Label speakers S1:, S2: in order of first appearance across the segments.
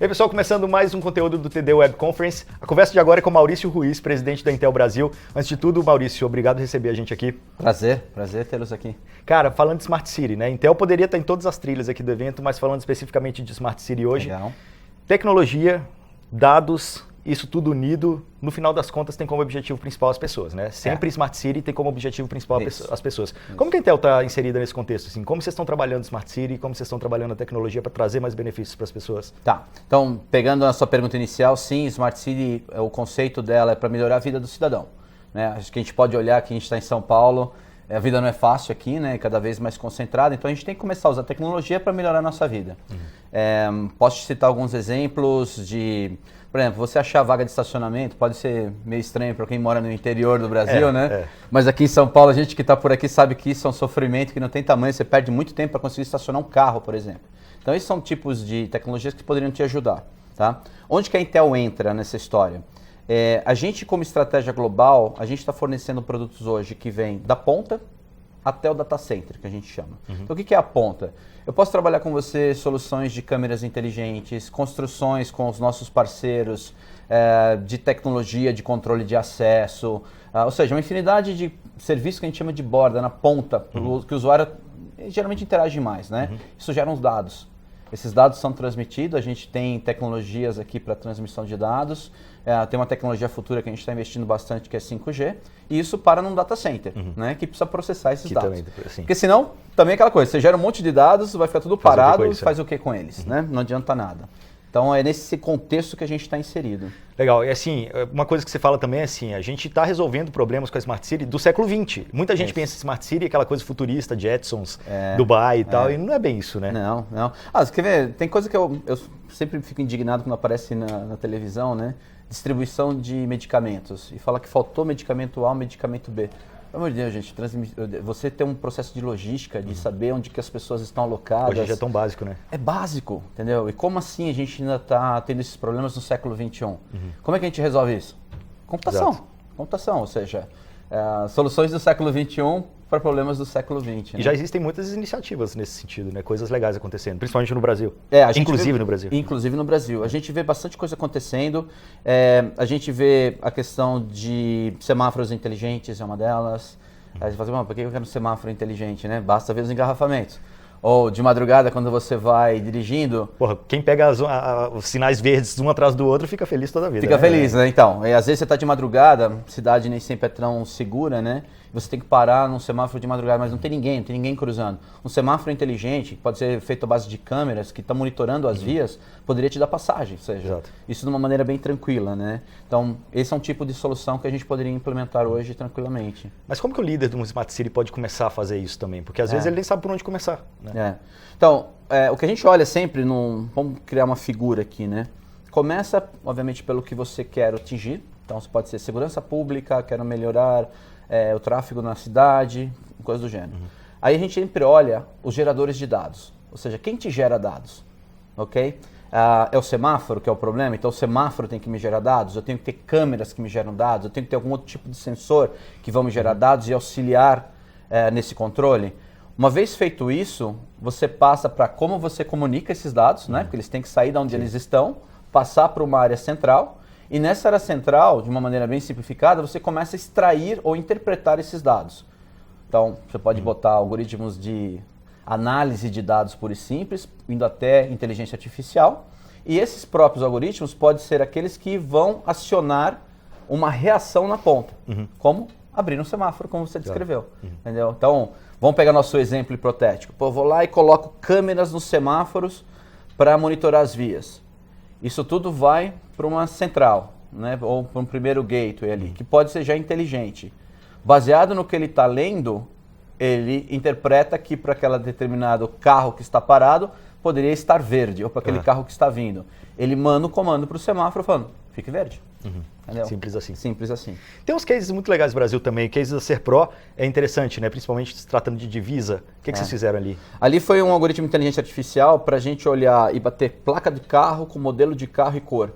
S1: E aí, pessoal, começando mais um conteúdo do TD Web Conference. A conversa de agora é com Maurício Ruiz, presidente da Intel Brasil. Antes de tudo, Maurício, obrigado por receber a gente aqui.
S2: Prazer tê-los aqui.
S1: Cara, falando de Smart City, né? Intel poderia estar em todas as trilhas aqui do evento, mas falando especificamente de Smart City hoje.
S2: Legal.
S1: Tecnologia, dados, isso tudo unido, no final das contas tem como objetivo principal as pessoas, né? Sempre Smart City tem como objetivo principal as pessoas.
S2: Isso.
S1: Como que a Intel está inserida nesse contexto? Assim? Como vocês estão trabalhando Smart City, como vocês estão trabalhando a tecnologia para trazer mais benefícios para as pessoas?
S2: Tá, então pegando a sua pergunta inicial, sim, Smart City, o conceito dela é para melhorar a vida do cidadão. Né? Acho que a gente pode olhar que a gente está em São Paulo, a vida não é fácil aqui, né? Cada vez mais concentrada, então a gente tem que começar a usar a tecnologia para melhorar a nossa vida. Posso te citar alguns exemplos de... Por exemplo, você achar vaga de estacionamento pode ser meio estranho para quem mora no interior do Brasil, né? Mas aqui em São Paulo, a gente que está por aqui sabe que isso é um sofrimento que não tem tamanho, você perde muito tempo para conseguir estacionar um carro, por exemplo. Então, esses são tipos de tecnologias que poderiam te ajudar, tá? Onde que a Intel entra nessa história? A gente, como estratégia global, a gente está fornecendo produtos hoje que vêm da ponta até o data center, que a gente chama. Então, o que é a ponta? Eu posso trabalhar com você soluções de câmeras inteligentes, construções com os nossos parceiros de tecnologia, de controle de acesso, ou seja, uma infinidade de serviços que a gente chama de borda, na ponta, que o usuário geralmente interage mais, né? Isso gera uns dados. Esses dados são transmitidos, a gente tem tecnologias aqui para transmissão de dados, tem uma tecnologia futura que a gente está investindo bastante, que é 5G, e isso para num data center, né, que precisa processar esses dados.
S1: Também, assim.
S2: Porque senão, também é aquela coisa, você gera um monte de dados, vai ficar tudo parado, e faz o que com eles? Né? Não adianta nada. Então é nesse contexto que a gente está inserido.
S1: Legal, e assim, uma coisa que você fala também é assim, a gente está resolvendo problemas com a Smart City do século XX. Muita gente pensa em Smart City, aquela coisa futurista, Jetsons, Dubai e tal, e não é bem isso, né?
S2: Não. Você quer ver, tem coisa que eu sempre fico indignado quando aparece na televisão, né? Distribuição de medicamentos, e fala que faltou medicamento A, medicamento B. Pelo amor de Deus, gente, você tem um processo de logística, de saber onde que as pessoas estão alocadas.
S1: Hoje já é tão básico, né?
S2: É básico, entendeu? E como assim a gente ainda está tendo esses problemas no século XXI? Como é que a gente resolve isso? Computação.
S1: Exato.
S2: Computação, ou seja, soluções do século XXI para problemas do século XX.
S1: E
S2: né?
S1: já existem muitas iniciativas nesse sentido, né? Coisas legais acontecendo, principalmente no Brasil.
S2: Inclusive
S1: no Brasil.
S2: Inclusive no Brasil. A gente vê bastante coisa acontecendo. A gente vê a questão de semáforos inteligentes, é uma delas. Aí você fala, por que eu quero um semáforo inteligente, né? Basta ver os engarrafamentos. Ou de madrugada, quando você vai dirigindo...
S1: Porra, quem pega os sinais verdes um atrás do outro fica feliz toda a vida.
S2: Fica feliz, né? Então, às vezes você está de madrugada, a cidade nem sempre é tão segura, né? Você tem que parar num semáforo de madrugada, mas não tem ninguém cruzando. Um semáforo inteligente, que pode ser feito à base de câmeras, que está monitorando as vias, poderia te dar passagem, ou seja, isso de uma maneira bem tranquila, né? Então, esse é um tipo de solução que a gente poderia implementar hoje tranquilamente.
S1: Mas como que o líder de um Smart City pode começar a fazer isso também? Porque às vezes ele nem sabe por onde começar, né?
S2: Então, o que a gente olha sempre, vamos criar uma figura aqui, né? Começa, obviamente, pelo que você quer atingir. Então, você pode ser segurança pública, quero melhorar o tráfego na cidade, coisa do gênero. Aí a gente sempre olha os geradores de dados, ou seja, quem te gera dados, ok? É o semáforo que é o problema, então o semáforo tem que me gerar dados, eu tenho que ter câmeras que me geram dados, eu tenho que ter algum outro tipo de sensor que vão me gerar dados e auxiliar nesse controle. Uma vez feito isso, você passa para como você comunica esses dados, né? Porque eles têm que sair de onde eles estão, passar para uma área central, e nessa área central, de uma maneira bem simplificada, você começa a extrair ou interpretar esses dados. Então, você pode botar algoritmos de análise de dados puros e simples, indo até inteligência artificial, e esses próprios algoritmos podem ser aqueles que vão acionar uma reação na ponta, como abrir um semáforo, como você descreveu. Entendeu? Então, vamos pegar nosso exemplo hipotético. Eu vou lá e coloco câmeras nos semáforos para monitorar as vias. Isso tudo vai para uma central, né? Ou para um primeiro gateway ali, que pode ser já inteligente. Baseado no que ele está lendo, ele interpreta que para aquele determinado carro que está parado, poderia estar verde, ou para aquele carro que está vindo. Ele manda um comando para o semáforo falando, fique verde.
S1: Simples assim.
S2: Simples assim.
S1: Tem uns cases muito legais no Brasil também. O case da Serpro é interessante, né? Principalmente se tratando de divisa. O que vocês fizeram ali?
S2: Ali foi um algoritmo de inteligência artificial para a gente olhar e bater placa de carro com modelo de carro e cor.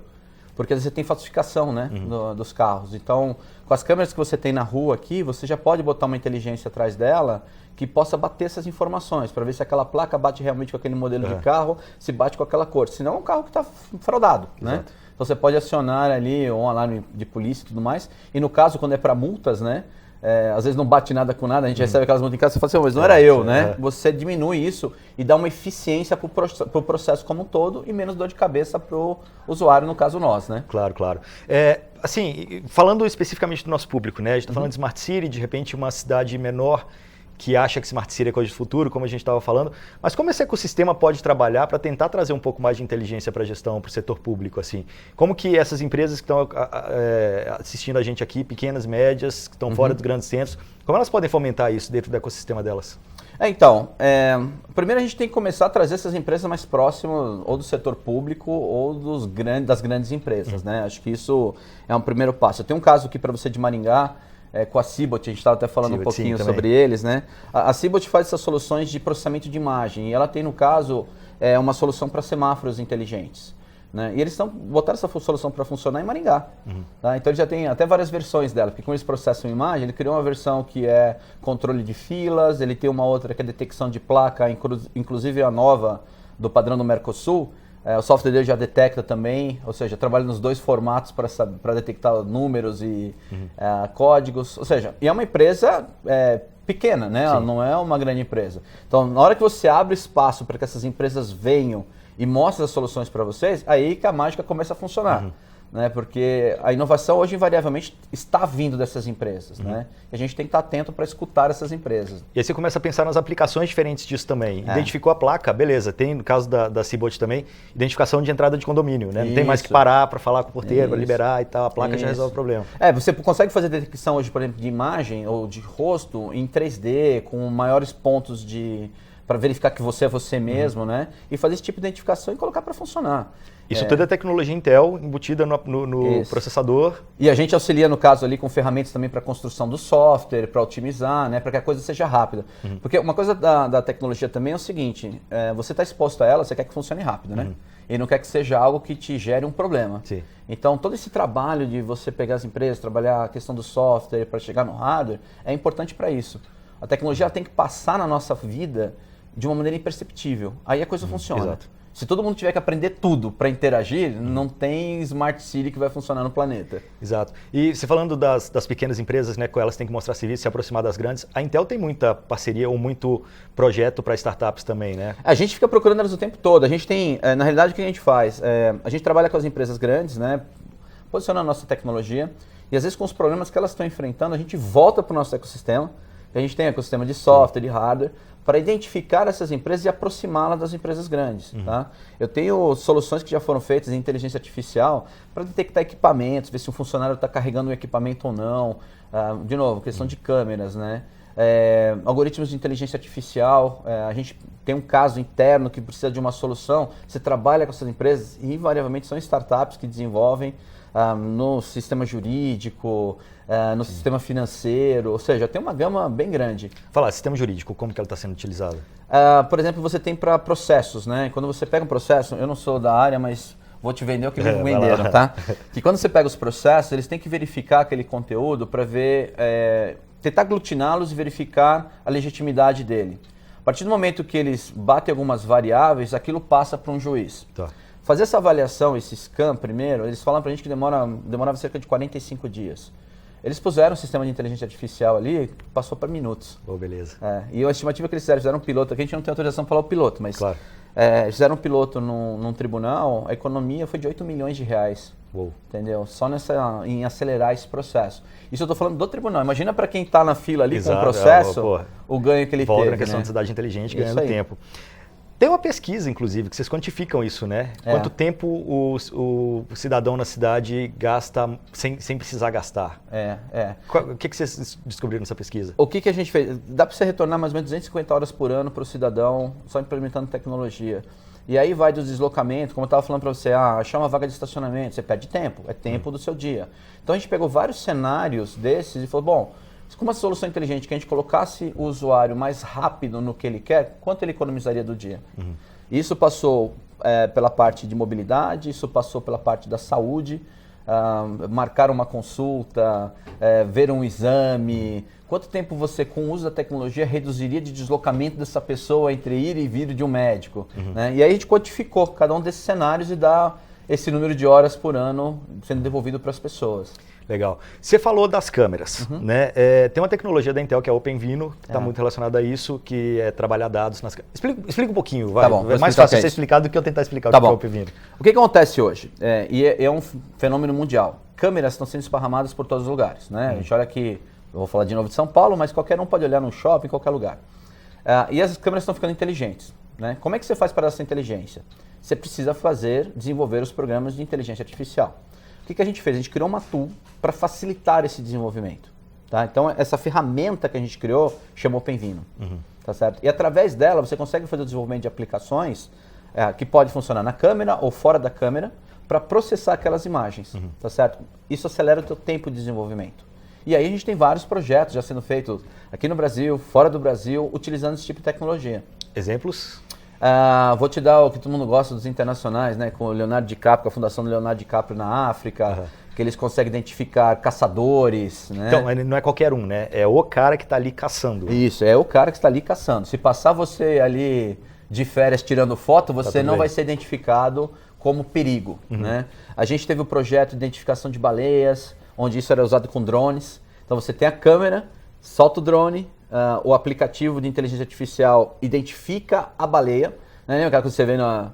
S2: Porque às vezes você tem falsificação, né, dos carros. Então, com as câmeras que você tem na rua aqui, você já pode botar uma inteligência atrás dela que possa bater essas informações, para ver se aquela placa bate realmente com aquele modelo de carro, se bate com aquela cor. Senão é um carro que está fraudado, né? Então você pode acionar ali um alarme de polícia e tudo mais. E no caso, quando é para multas, né? Às vezes não bate nada com nada, a gente recebe aquelas multas em casa e fala assim, mas não era eu, né? Você diminui isso e dá uma eficiência para o processo como um todo e menos dor de cabeça para o usuário, no caso nós, né?
S1: Claro, claro. Assim, falando especificamente do nosso público, né? A gente está falando de Smart City, de repente uma cidade menor que acha que Smart City é coisa de futuro, como a gente estava falando, mas como esse ecossistema pode trabalhar para tentar trazer um pouco mais de inteligência para a gestão, para o setor público, assim? Como que essas empresas que estão assistindo a gente aqui, pequenas, médias, que estão fora dos grandes centros, como elas podem fomentar isso dentro do ecossistema delas?
S2: Primeiro a gente tem que começar a trazer essas empresas mais próximas ou do setor público ou das grandes empresas, né? Acho que isso é um primeiro passo. Eu tenho um caso aqui para você de Maringá, com a Cibot, a gente estava até falando um pouquinho sobre eles, né? A Cibot faz essas soluções de processamento de imagem e ela tem, no caso, uma solução para semáforos inteligentes. Né? E eles botaram essa solução para funcionar em Maringá. Tá? Então eles já têm até várias versões dela, porque como eles processam imagem, ele criou uma versão que é controle de filas, ele tem uma outra que é detecção de placa, inclusive a nova do padrão do Mercosul. O software dele já detecta também, ou seja, trabalha nos dois formatos para detectar números e códigos. Ou seja, e é uma empresa pequena, né? Ela não é uma grande empresa. Então, na hora que você abre espaço para que essas empresas venham e mostrem as soluções para vocês, aí que a mágica começa a funcionar. Né? Porque a inovação hoje invariavelmente está vindo dessas empresas, né? E a gente tem que estar atento para escutar essas empresas.
S1: E aí você começa a pensar nas aplicações diferentes disso também. Identificou a placa, beleza, tem no caso da Cibot também, identificação de entrada de condomínio, né? Não tem mais que parar para falar com o porteiro, para liberar e tal, a placa já resolve o problema.
S2: Você consegue fazer detecção hoje, por exemplo, de imagem ou de rosto em 3D, com maiores pontos para verificar que você é você mesmo, né? E fazer esse tipo de identificação e colocar para funcionar.
S1: Isso tudo é tecnologia Intel embutida no processador.
S2: E a gente auxilia, no caso, ali com ferramentas também para construção do software, para otimizar, né? Para que a coisa seja rápida. Porque uma coisa da tecnologia também é o seguinte, você está exposto a ela, você quer que funcione rápido, né? E não quer que seja algo que te gere um problema. Então, todo esse trabalho de você pegar as empresas, trabalhar a questão do software para chegar no hardware, é importante para isso. A tecnologia tem que passar na nossa vida de uma maneira imperceptível. Aí a coisa funciona.
S1: Exato.
S2: Se todo mundo tiver que aprender tudo para interagir, não tem Smart City que vai funcionar no planeta.
S1: Exato. E você falando das pequenas empresas, né, com elas tem que mostrar serviço, se aproximar das grandes, a Intel tem muita parceria ou muito projeto para startups também, né?
S2: A gente fica procurando elas o tempo todo. A gente tem, na realidade, o que a gente faz? A gente trabalha com as empresas grandes, né, posicionando a nossa tecnologia, e às vezes com os problemas que elas estão enfrentando, a gente volta para o nosso ecossistema. A gente tem ecossistema de software, de hardware, para identificar essas empresas e aproximá-las das empresas grandes. Tá? Eu tenho soluções que já foram feitas em inteligência artificial para detectar equipamentos, ver se um funcionário está carregando um equipamento ou não. De novo, questão de câmeras, né? Algoritmos de inteligência artificial, a gente tem um caso interno que precisa de uma solução, você trabalha com essas empresas e invariavelmente são startups que desenvolvem no sistema jurídico, no sistema financeiro, ou seja, tem uma gama bem grande.
S1: Falar, sistema jurídico, como que ela está sendo utilizada?
S2: Por exemplo, você tem para processos, né? Quando você pega um processo, eu não sou da área, mas vou te vender o que me venderam, tá? Que quando você pega os processos, eles têm que verificar aquele conteúdo para ver, tentar aglutiná-los e verificar a legitimidade dele. A partir do momento que eles batem algumas variáveis, aquilo passa para um juiz.
S1: Tá.
S2: Fazer essa avaliação, esse scan primeiro, eles falam pra gente que demorava cerca de 45 dias. Eles puseram um sistema de inteligência artificial ali, passou para minutos.
S1: Beleza.
S2: E a estimativa que eles fizeram um piloto, aqui a gente não tem autorização para falar o piloto, mas
S1: claro.
S2: Fizeram um piloto num tribunal, a economia foi de 8 milhões de reais.
S1: Uou.
S2: Entendeu? Só em acelerar esse processo. Isso eu estou falando do tribunal. Imagina para quem está na fila ali com o processo, o ganho que ele teve.
S1: Volta na questão da cidade inteligente, ganhando tempo. Tem uma pesquisa, inclusive, que vocês quantificam isso, né? Quanto tempo o cidadão na cidade gasta sem precisar gastar. O que vocês descobriram nessa pesquisa?
S2: O que a gente fez? Dá para você retornar mais ou menos 250 horas por ano para o cidadão só implementando tecnologia. E aí vai dos deslocamentos, como eu estava falando para você, achar uma vaga de estacionamento, você perde tempo, é tempo do seu dia. Então a gente pegou vários cenários desses e falou, bom, com uma solução inteligente que a gente colocasse o usuário mais rápido no que ele quer, quanto ele economizaria do dia? Isso passou pela parte de mobilidade, isso passou pela parte da saúde, marcar uma consulta, ver um exame. Quanto tempo você, com o uso da tecnologia, reduziria de deslocamento dessa pessoa entre ir e vir de um médico? Né? E aí a gente codificou cada um desses cenários e dá esse número de horas por ano sendo devolvido para as pessoas.
S1: Legal. Você falou das câmeras, né? Tem uma tecnologia da Intel que é a OpenVINO, que está muito relacionada a isso, que é trabalhar dados nas câmeras. Explica um pouquinho, vai.
S2: Tá bom,
S1: é mais fácil você explicar do que eu tentar explicar o que é a OpenVINO.
S2: O que acontece hoje? É um fenômeno mundial. Câmeras estão sendo esparramadas por todos os lugares, né? A gente olha aqui, eu vou falar de novo de São Paulo, mas qualquer um pode olhar num shopping, em qualquer lugar. E as câmeras estão ficando inteligentes, né? Como é que você faz para essa inteligência? Você precisa desenvolver os programas de inteligência artificial. O que a gente fez? A gente criou uma tool para facilitar esse desenvolvimento. Tá? Então, essa ferramenta que a gente criou chama OpenVINO. Tá certo? E através dela, você consegue fazer o desenvolvimento de aplicações que pode funcionar na câmera ou fora da câmera para processar aquelas imagens. Tá certo? Isso acelera o teu tempo de desenvolvimento. E aí a gente tem vários projetos já sendo feitos aqui no Brasil, fora do Brasil, utilizando esse tipo de tecnologia.
S1: Exemplos?
S2: Vou te dar o que todo mundo gosta dos internacionais, né? Com o Leonardo DiCaprio, com a fundação do Leonardo DiCaprio na África, que eles conseguem identificar caçadores, né?
S1: Então, não é qualquer um, né? É o cara que está ali caçando.
S2: Isso, é o cara que está ali caçando. Se passar você ali de férias tirando foto, você não vai ser identificado como perigo, né? A gente teve o projeto de identificação de baleias, onde isso era usado com drones. Então você tem a câmera, solta o drone, o aplicativo de inteligência artificial identifica a baleia, né? Lembra que você vê na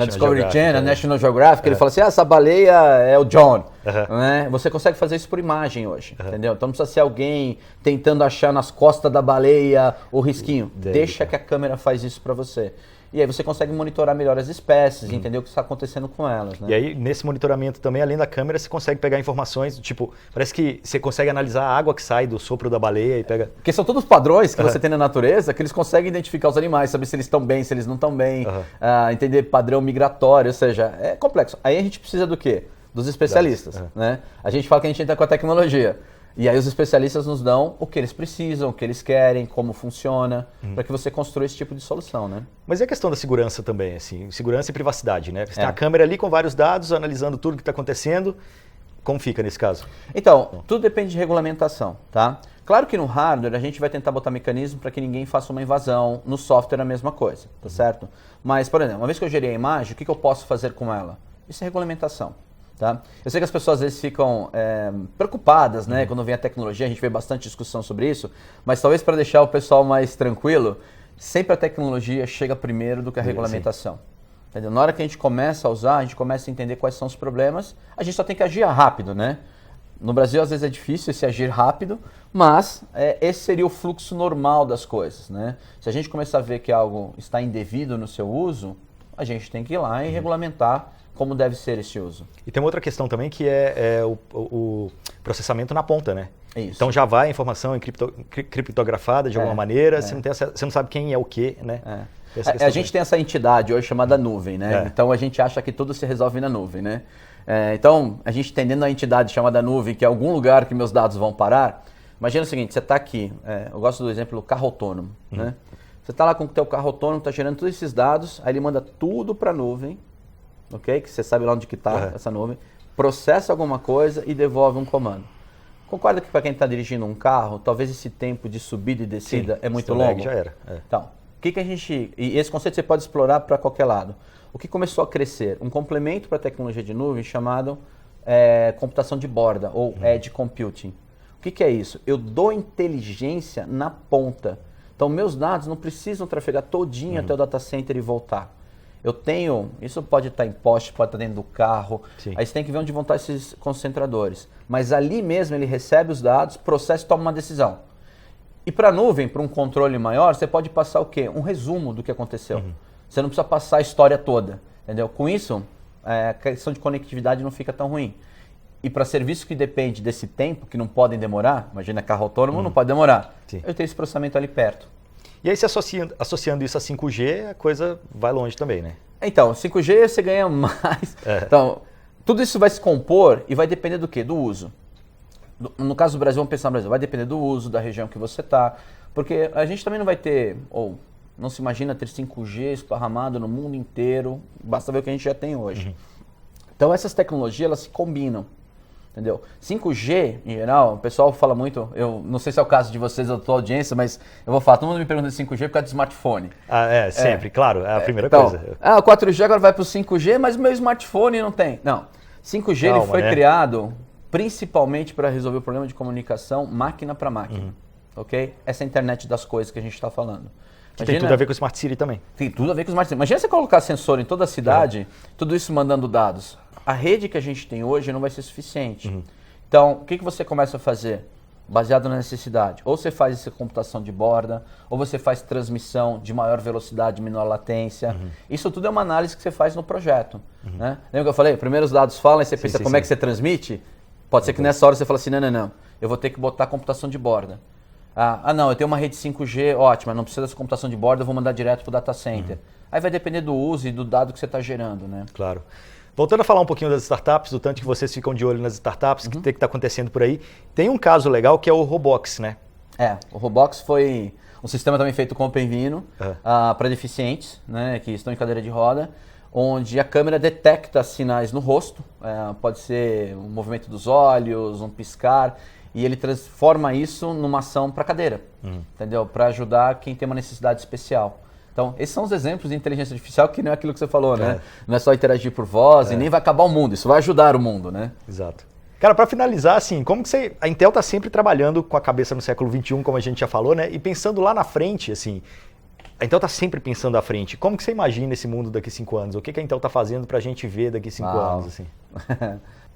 S2: Discovery Channel, National Geographic, ele fala assim, essa baleia é o John. Né? Você consegue fazer isso por imagem hoje, entendeu? Então não precisa ser alguém tentando achar nas costas da baleia o risquinho. Deixa que a câmera faz isso para você. E aí você consegue monitorar melhor as espécies, entender o que está acontecendo com elas. Né?
S1: E aí, nesse monitoramento também, além da câmera, você consegue pegar informações, tipo, parece que você consegue analisar a água que sai do sopro da baleia e pega...
S2: Porque são todos padrões que você tem na natureza, que eles conseguem identificar os animais, saber se eles estão bem, se eles não estão bem, entender padrão migratório, ou seja, é complexo. Aí a gente precisa do quê? Dos especialistas. Né? A gente fala que a gente entra com a tecnologia. E aí os especialistas nos dão o que eles precisam, o que eles querem, como funciona, para que você construa esse tipo de solução, né?
S1: Mas e a questão da segurança também, assim, segurança e privacidade, né? Você tem a câmera ali com vários dados, analisando tudo que está acontecendo. Como fica nesse caso?
S2: Então, tudo depende de regulamentação, tá? Claro que no hardware a gente vai tentar botar mecanismo para que ninguém faça uma invasão, no software a mesma coisa, tá certo? Mas, por exemplo, uma vez que eu gerei a imagem, o que eu posso fazer com ela? Isso é regulamentação. Tá? Eu sei que as pessoas às vezes ficam preocupadas, né? Quando vem a tecnologia, a gente vê bastante discussão sobre isso, mas talvez para deixar o pessoal mais tranquilo, sempre a tecnologia chega primeiro do que a regulamentação. Entendeu? Na hora que a gente começa a usar, a gente começa a entender quais são os problemas, a gente só tem que agir rápido, né? No Brasil às vezes é difícil esse agir rápido, mas esse seria o fluxo normal das coisas, né? Se a gente começar a ver que algo está indevido no seu uso, a gente tem que ir lá e regulamentar como deve ser esse uso. E
S1: tem uma outra questão também que é o processamento na ponta, né?
S2: Isso.
S1: Então já vai a informação criptografada de alguma maneira, você não sabe quem é o quê, né?
S2: A gente tem essa entidade hoje chamada nuvem, né? Então a gente acha que tudo se resolve na nuvem, né? Então a gente entendendo a entidade chamada nuvem, que é algum lugar que meus dados vão parar, imagina o seguinte, você está aqui, eu gosto do exemplo do carro autônomo, né? Você está lá com o teu carro autônomo, está gerando todos esses dados, aí ele manda tudo para a nuvem, ok? Que você sabe lá onde que está essa nuvem, processa alguma coisa e devolve um comando. Concorda que para quem está dirigindo um carro, talvez esse tempo de subida e descida é muito longo?
S1: Já era.
S2: Então, o que a gente... E esse conceito você pode explorar para qualquer lado. O que começou a crescer? Um complemento para a tecnologia de nuvem chamado computação de borda, ou Edge Computing. O que é isso? Eu dou inteligência na ponta. Então, meus dados não precisam trafegar todinho até o data center e voltar. Eu tenho, isso pode estar em poste, pode estar dentro do carro, aí você tem que ver onde vão estar esses concentradores. Mas ali mesmo ele recebe os dados, processa e toma uma decisão. E para a nuvem, para um controle maior, você pode passar o quê? Um resumo do que aconteceu. Você não precisa passar a história toda, entendeu? Com isso, a questão de conectividade não fica tão ruim. E para serviços que dependem desse tempo, que não podem demorar, imagina carro autônomo, não pode demorar. Eu tenho esse processamento ali perto.
S1: E aí, se associando isso a 5G, a coisa vai longe também, né?
S2: Então, 5G você ganha mais. Então, tudo isso vai se compor e vai depender do quê? Do uso. No caso do Brasil, vamos pensar no Brasil, vai depender do uso, da região que você está. Porque a gente também não vai ter, ou Não se imagina ter 5G esparramado no mundo inteiro, basta ver o que a gente já tem hoje. Então essas tecnologias, elas se combinam, entendeu? 5G, em geral, o pessoal fala muito, eu não sei se é o caso de vocês, da tua audiência, mas eu vou falar, todo mundo me pergunta de 5G por causa de smartphone.
S1: Sempre, claro, é a primeira
S2: então,
S1: coisa.
S2: O 4G agora vai para o 5G, mas o meu smartphone não tem. Não, 5G ele foi criado principalmente para resolver o problema de comunicação máquina para máquina, ok? Essa é a internet das coisas que a gente está falando.
S1: Imagina, tem tudo a ver com o Smart City também.
S2: Tem tudo a ver com o Smart City. Imagina você colocar sensor em toda a cidade, tudo isso mandando dados. A rede que a gente tem hoje não vai ser suficiente. Então, o que você começa a fazer? Baseado na necessidade. Ou você faz essa computação de borda, ou você faz transmissão de maior velocidade, menor latência. Isso tudo é uma análise que você faz no projeto. Né? Lembra que eu falei? Primeiro os dados falam, e você pensa como é que você transmite? Pode ser que nessa hora você fale assim, não. Eu vou ter que botar computação de borda. Não, eu tenho uma rede 5G ótima, não precisa dessa computação de borda, eu vou mandar direto para o data center. Aí vai depender do uso e do dado que você está gerando, né?
S1: Claro. Voltando a falar um pouquinho das startups, do tanto que vocês ficam de olho nas startups, que está acontecendo por aí, tem um caso legal que é o Robox, né?
S2: O Robox foi um sistema também feito com OpenVINO para deficientes, né, que estão em cadeira de roda, onde a câmera detecta sinais no rosto, pode ser um movimento dos olhos, um piscar, e ele transforma isso numa ação para cadeira, entendeu? Para ajudar quem tem uma necessidade especial. Então, esses são os exemplos de inteligência artificial, que não é aquilo que você falou, né? Não é só interagir por voz e nem vai acabar o mundo, isso vai ajudar o mundo, né?
S1: Exato. Cara, para finalizar, assim, como que a Intel está sempre trabalhando com a cabeça no século XXI, como a gente já falou, né? E pensando lá na frente, assim, a Intel está sempre pensando à frente. Como que você imagina esse mundo daqui a 5 anos? O que a Intel está fazendo para a gente ver daqui a 5 anos, assim?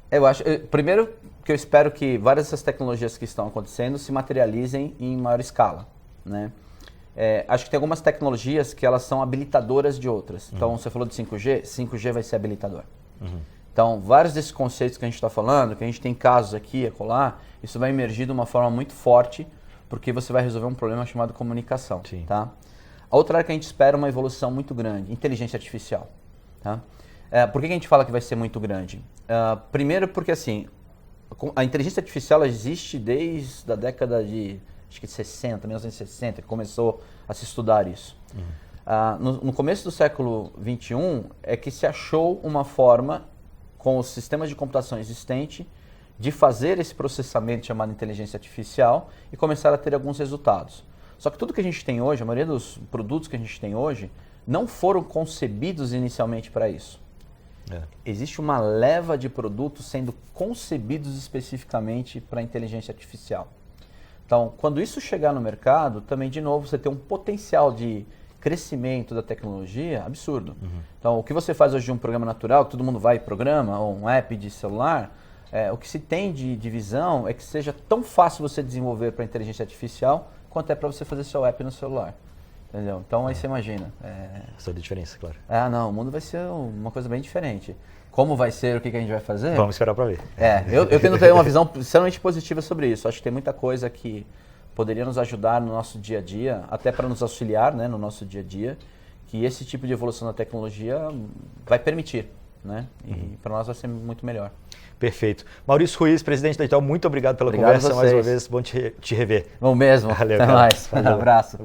S2: Eu acho, primeiro que eu espero que várias dessas tecnologias que estão acontecendo se materializem em maior escala, né? Acho que tem algumas tecnologias que elas são habilitadoras de outras. Então, você falou de 5G, 5G vai ser habilitador. Então, vários desses conceitos que a gente está falando, que a gente tem casos aqui e acolá, isso vai emergir de uma forma muito forte, porque você vai resolver um problema chamado comunicação. Tá? A outra área que a gente espera é uma evolução muito grande, inteligência artificial. Tá? Por que a gente fala que vai ser muito grande? Primeiro porque assim, a inteligência artificial existe desde a década de 1960, que começou a se estudar isso. No começo do século XXI é que se achou uma forma, com os sistemas de computação existentes, de fazer esse processamento chamado inteligência artificial e começar a ter alguns resultados. Só que tudo que a gente tem hoje, a maioria dos produtos que a gente tem hoje, não foram concebidos inicialmente para isso. Existe uma leva de produtos sendo concebidos especificamente para a inteligência artificial. Então, quando isso chegar no mercado, também, de novo, você tem um potencial de crescimento da tecnologia absurdo. Então, o que você faz hoje de um programa natural, que todo mundo vai e programa, ou um app de celular, o que se tem de visão é que seja tão fácil você desenvolver para a inteligência artificial, quanto é para você fazer seu app no celular. Entendeu? Então, aí você imagina.
S1: Essa é a diferença, claro.
S2: Não, o mundo vai ser uma coisa bem diferente. Como vai ser, o que a gente vai fazer?
S1: Vamos esperar para ver.
S2: Eu tento ter uma visão extremamente positiva sobre isso. Acho que tem muita coisa que poderia nos ajudar no nosso dia a dia, até para nos auxiliar, né, no nosso dia a dia, que esse tipo de evolução da tecnologia vai permitir, né? E para nós vai ser muito melhor.
S1: Perfeito. Maurício Ruiz, presidente da Intel, muito obrigado pela conversa. Mais uma vez, bom te rever.
S2: Bom mesmo.
S1: Valeu,
S2: até mais. Um abraço.